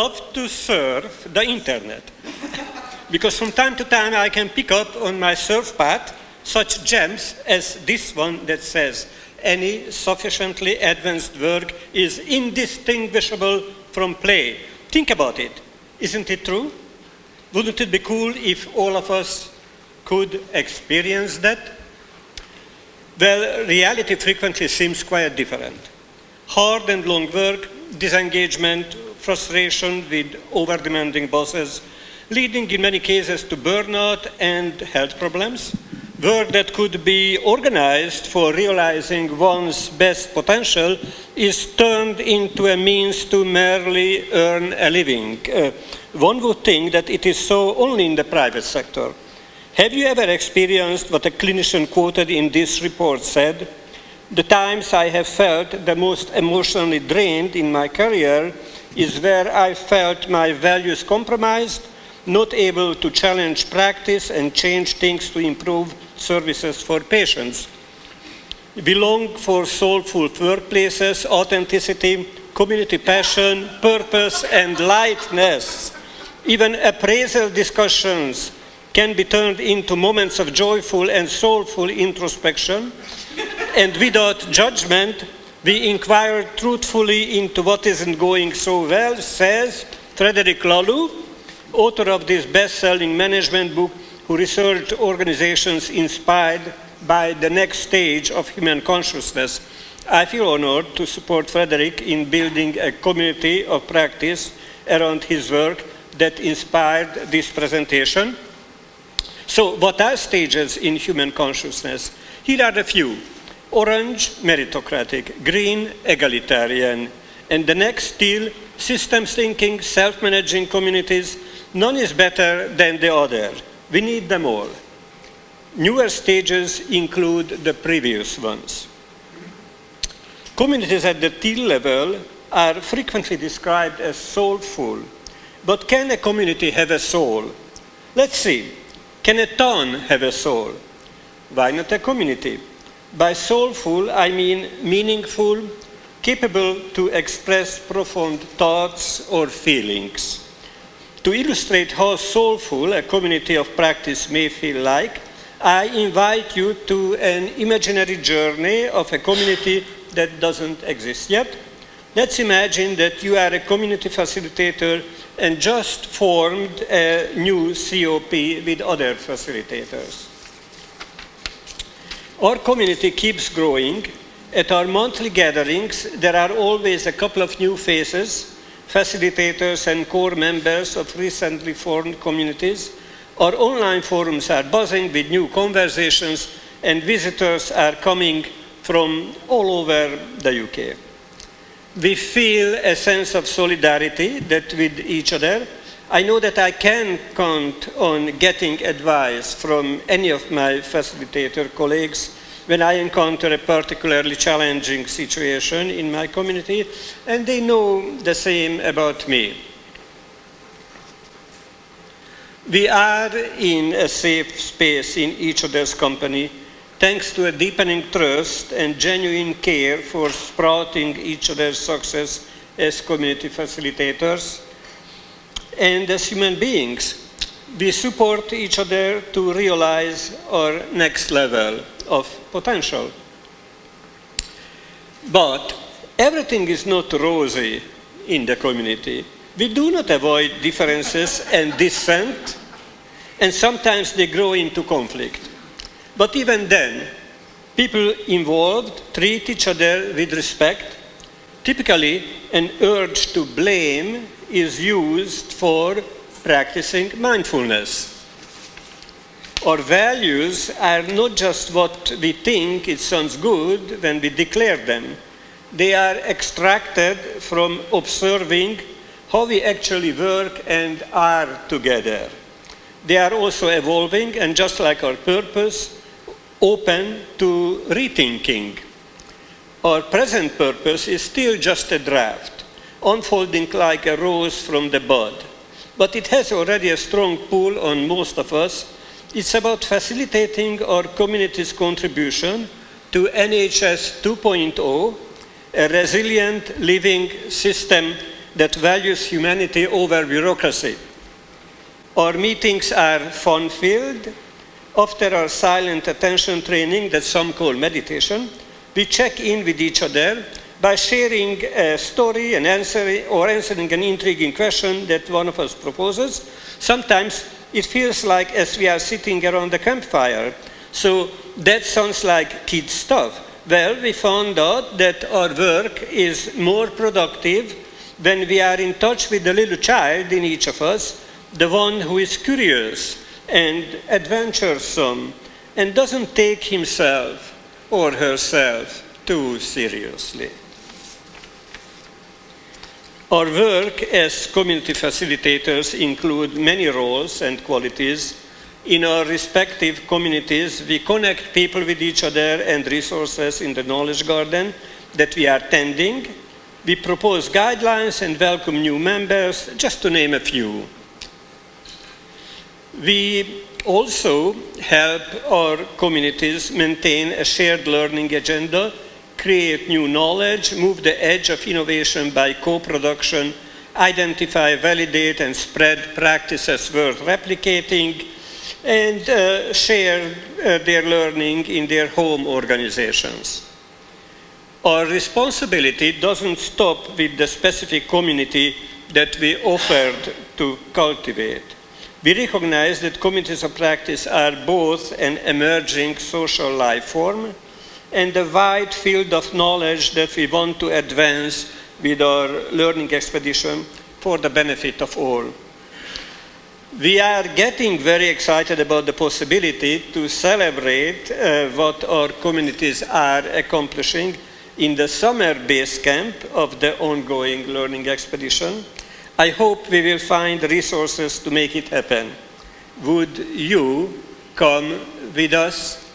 love to surf the internet because from time to time I can pick up on my surf path such gems as this one that says, any sufficiently advanced work is indistinguishable from play. Think about it. Isn't it true? Wouldn't it be cool if all of us could experience that? Well, reality frequently seems quite different. Hard and long work, disengagement, frustration with over-demanding bosses, leading in many cases to burnout and health problems. Work that could be organized for realizing one's best potential is turned into a means to merely earn a living. One would think that it is so only in the private sector. Have you ever experienced what a clinician quoted in this report said? The times I have felt the most emotionally drained in my career is where I felt my values compromised, not able to challenge practice and change things to improve services for patients. We long for soulful workplaces, authenticity, community passion, purpose, and lightness. Even appraisal discussions can be turned into moments of joyful and soulful introspection. And without judgment, we inquire truthfully into what isn't going so well, says Frederick Laloux, author of this best-selling management book, who researched organizations inspired by the next stage of human consciousness. I feel honored to support Frederick in building a community of practice around his work that inspired this presentation. So what are stages in human consciousness? Here are a few. Orange, meritocratic. Green, egalitarian. And the next still, systems thinking, self-managing communities. None is better than the other. We need them all. Newer stages include the previous ones. Communities at the teal level are frequently described as soulful. But can a community have a soul? Let's see. Can a town have a soul? Why not a community? By soulful, I mean meaningful, capable to express profound thoughts or feelings. To illustrate how soulful a community of practice may feel like, I invite you to an imaginary journey of a community that doesn't exist yet. Let's imagine that you are a community facilitator and just formed a new COP with other facilitators. Our community keeps growing. At our monthly gatherings, there are always a couple of new faces, facilitators and core members of recently formed communities. Our online forums are buzzing with new conversations, and visitors are coming from all over the UK. We feel a sense of solidarity with each other. I know that I can count on getting advice from any of my facilitator colleagues when I encounter a particularly challenging situation in my community, and they know the same about me. We are in a safe space in each other's company, thanks to a deepening trust and genuine care for sprouting each other's success as community facilitators. And as human beings, we support each other to realize our next level of potential. But everything is not rosy in the community. We do not avoid differences and dissent, and sometimes they grow into conflict. But even then, people involved treat each other with respect. Typically, an urge to blame is used for practicing mindfulness. Our values are not just what we think it sounds good when we declare them. They are extracted from observing how we actually work and are together. They are also evolving, and just like our purpose, open to rethinking. Our present purpose is still just a draft, unfolding like a rose from the bud. But it has already a strong pull on most of us. It's about facilitating our community's contribution to NHS 2.0, a resilient living system that values humanity over bureaucracy. Our meetings are fun-filled. After our silent attention training that some call meditation, we check in with each other by sharing a story and answering an intriguing question that one of us proposes. Sometimes it feels like as we are sitting around the campfire. So that sounds like kid stuff. Well, we found out that our work is more productive when we are in touch with the little child in each of us, the one who is curious and adventuresome and doesn't take himself or herself too seriously. Our work as community facilitators include many roles and qualities. In our respective communities, we connect people with each other and resources in the knowledge garden that we are tending. We propose guidelines and welcome new members, just to name a few. We also help our communities maintain a shared learning agenda, create new knowledge, move the edge of innovation by co-production, identify, validate, and spread practices worth replicating, and share their learning in their home organizations. Our responsibility doesn't stop with the specific community that we offered to cultivate. We recognize that communities of practice are both an emerging social life form and a wide field of knowledge that we want to advance with our learning expedition for the benefit of all. We are getting very excited about the possibility to celebrate what our communities are accomplishing in the summer base camp of the ongoing learning expedition. I hope we will find resources to make it happen. Would you come with us?